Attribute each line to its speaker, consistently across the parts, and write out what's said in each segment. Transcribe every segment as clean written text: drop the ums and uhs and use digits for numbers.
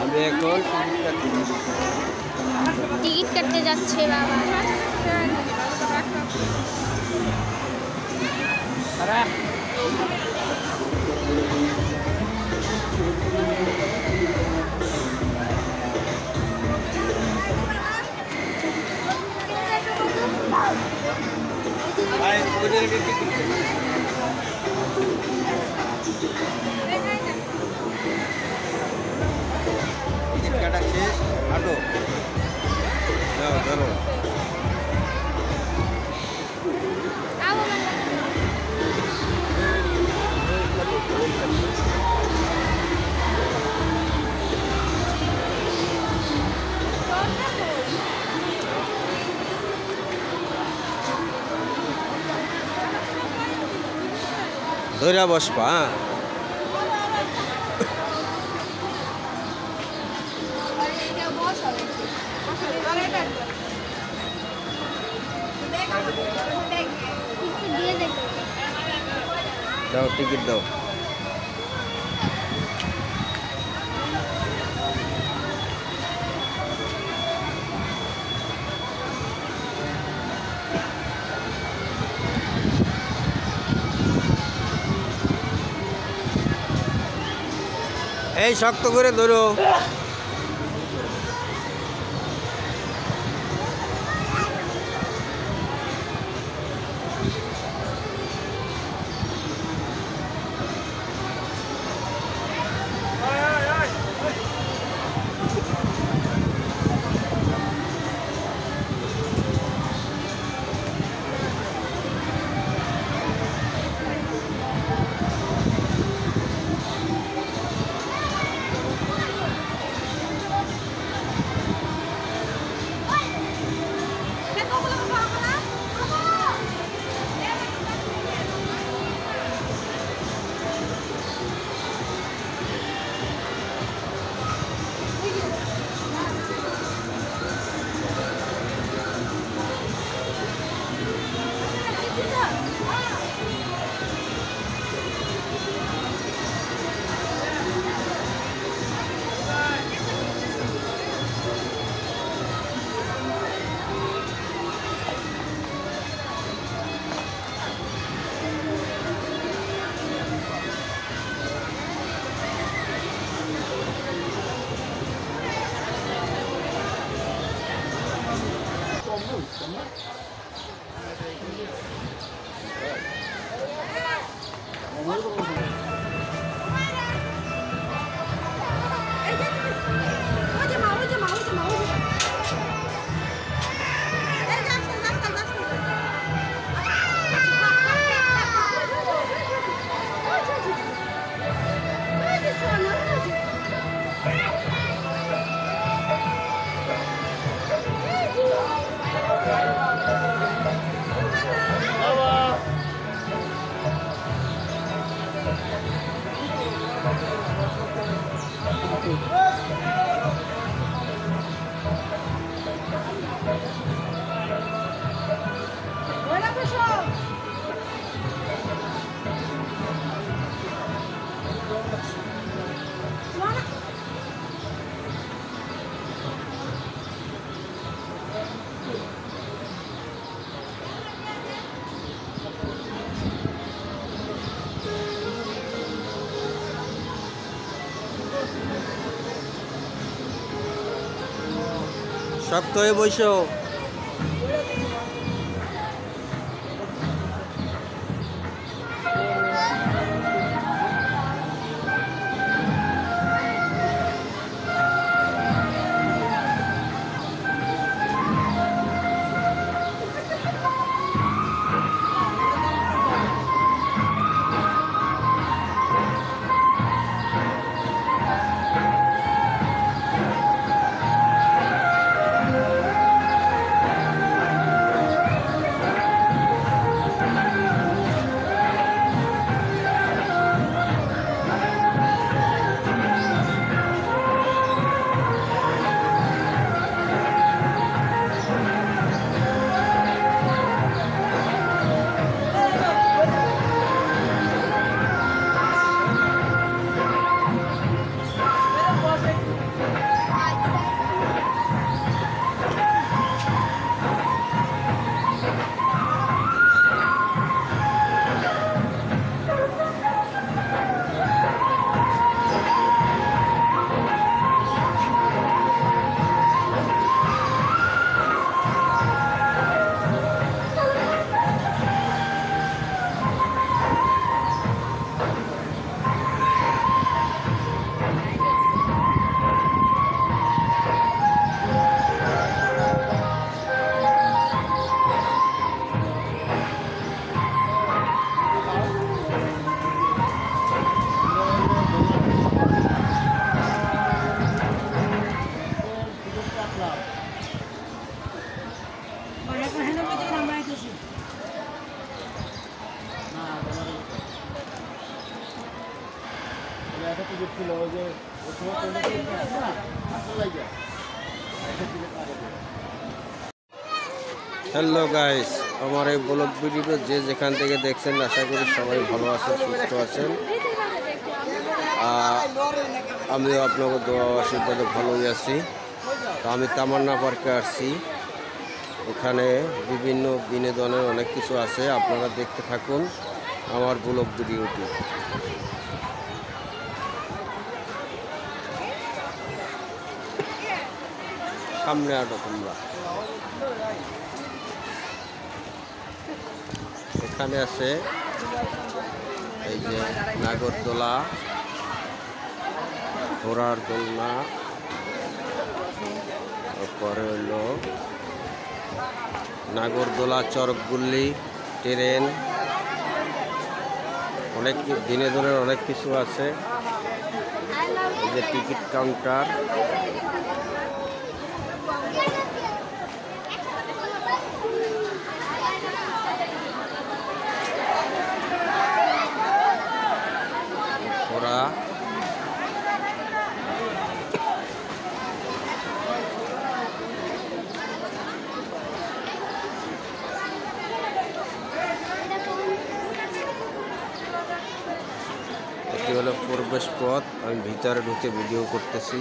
Speaker 1: আমি এখন
Speaker 2: টিকিট কাটতে যাচ্ছে বাবা।
Speaker 1: কাটা শেষ হাঁটো যাও ধরো ধরে বসবা দাও টিকিট দাও এই শক্ত করে ধরো শক্ত হয়ে বসো হ্যালো গাইস, আমার এই ব্লগ ভিডিও যে যেখান থেকে দেখছেন আশা করি সবাই ভালো আছেন, সুস্থ আছেন। আমিও আপনাকে দোয়া আশীর্বাদে ভালোই আছি। তো আমি তামান্না পার্কে আসছি। এখানে বিভিন্ন বিনোদনের অনেক কিছু আছে, আপনারা দেখতে থাকুন আমার ব্লগ ভিডিওটি। সামনে আটো তোমরা। এখানে আছে এই যে নাগরদোলা, ঘোড়ার দোলনা, তারপরে হলো নাগরদোলা, চরকগুল্লি, ট্রেন, অনেক বিনোদনের অনেক কিছু আছে। এই যে টিকিট কাউন্টার, ঘোড়া, এটি হলো প্রবেশ পথ। আমি ভিতরে ঢুকে ভিডিও করতেছি।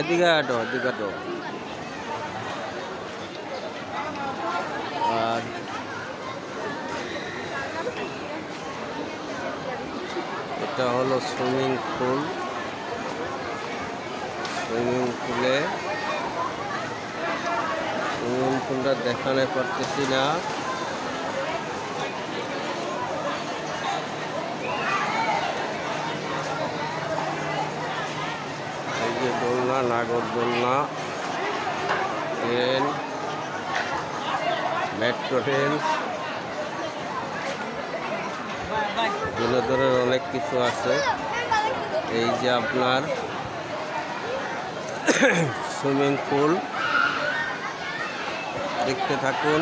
Speaker 1: এদিকে আটো, এদিকে আটো। আর এটা হলো সুইমিং পুল। সুইমিং পুলটা দেখাতে পারতেছি না। এই যে দোলনা, নাগরদোলনা, ট্রেন, মেট্রো ট্রেন, বিনোদনের অনেক কিছু আছে। এই যে আপনার সুইমিং পুল, দেখতে থাকুন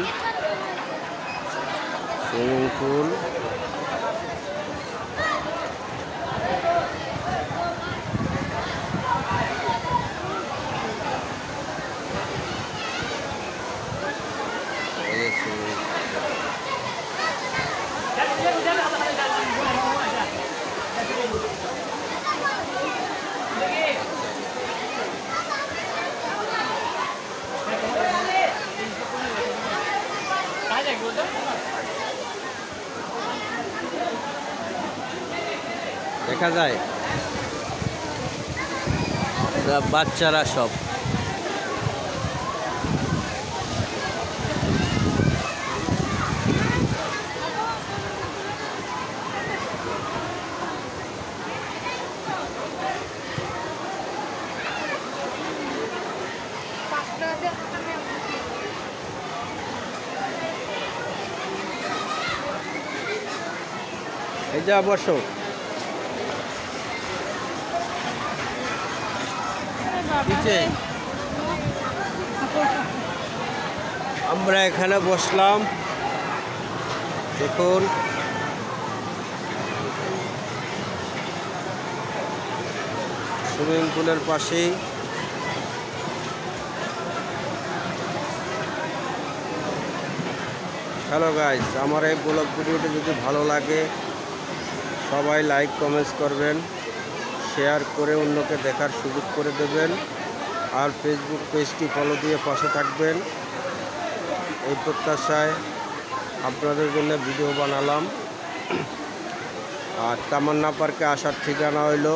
Speaker 1: সুইমিং পুল। এই যে সুইমিং পুল। দেখা যায় বাচ্চারা সব। এই যে বসো। আমরা এখানে বসলাম, দেখুন সুইমিং পুলের পাশেই। হ্যালো গাইস, আমার এই ব্লগ ভিডিওটি যদি ভালো লাগে সবাই লাইক কমেন্টস করবেন, শেয়ার করে অন্যকে দেখার সুযোগ করে দেবেন, আর ফেসবুক পেজটি ফলো দিয়ে পাশে থাকবেন। এই প্রত্যাশায় আপনাদের জন্য ভিডিও বানালাম। আর তামান্না পার্কে আসার ঠিকানা হইল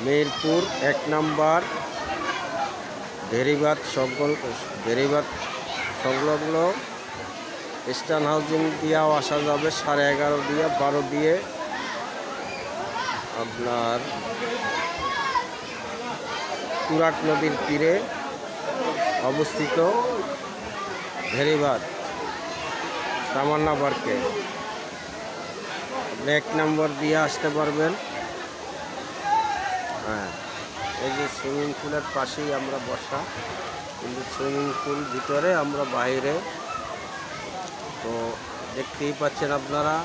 Speaker 1: মেহেরপুর 1 নম্বর ভেরিবাদ সংলগ্ন স্টান হাউজিং দিয়েও আসা যাবে। 11:30 দিয়ে 12 দিয়ে আপনার তুরাগ নদীর তীরে অবস্থিত ভেরিবাদ তামান্না পার্কে আপনি 1 নম্বর দিয়ে আসতে পারবেন। হ্যাঁ, এই যে সুইমিং পুলের পাশেই আমরা বসা, কিন্তু সুইমিং পুল ভিতরে, আমরা বাইরে। তো দেখতেই পাচ্ছেন আপনারা।